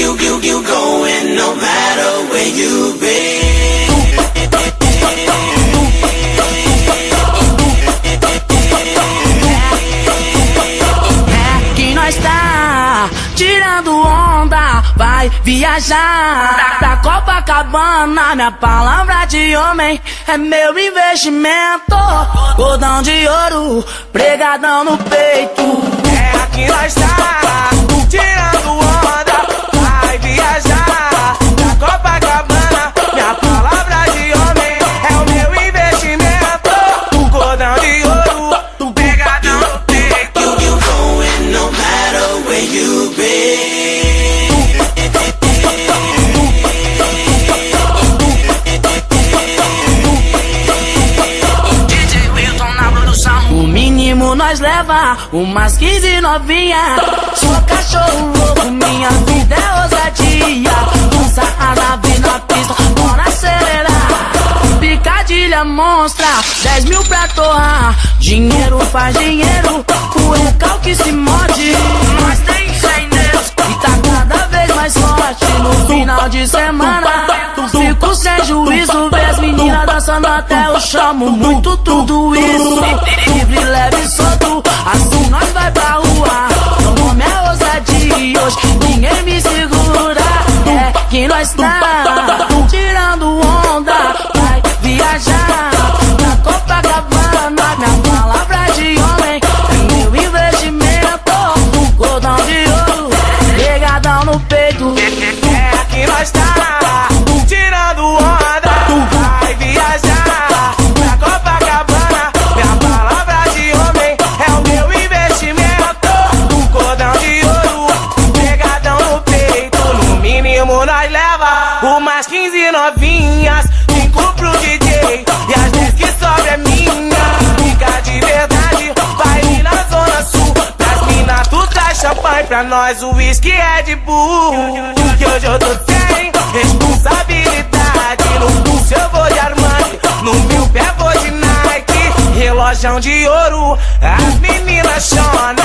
You going no matter where you be. É que nós tá tirando onda, vai viajar pra Copacabana. Minha palavra de homem é meu investimento. Cordão de ouro, pregadão no peito. É aqui nós tá tirando onda, vai viajar pra Copacabana. Minha palavra de homem é o meu investimento. O cordão de ouro, pegadão no peito. You going no matter where you be. DJ Wilton na produção. O mínimo nós leva umas 15 novinha. Sou cachorro louco, minha vida é ousadia. Lança a nave na pista, bora acelerar. Picadilha monstra, 10 mil pra torrar. Dinheiro faz dinheiro, o recalque se morde. Nós tem incêndios e tá cada vez mais forte. No final de semana, fico sem juízo. Vê as meninas dançando até eu chamo muito tudo isso. Livre, leve e solto, assim nós vai pra rua. Meu nome é ousadia, hoje ninguém me segura. É que nós tá tirando onda, vai viajar pra Copacabana. Minha palavra de homem é meu investimento. Cordão de ouro, pegadão no peito. É aqui nós tá tirando onda, vai viajar pra Copacabana. Minha palavra de homem é o meu investimento. O cordão de ouro, pegadão no peito. No mínimo nós leva umas 15 novinhas, 5 pro DJ e as 10 que sobra é minha. Fica de verdade, vai ir na zona sul. Pras minas tu traz champanhe, pra nós o whisky é de bull. Que hoje eu tô sem responsabilidade. No pulso eu vou de Armani, no meu pé vou de Nike. Relógio de ouro, as meninas chonam.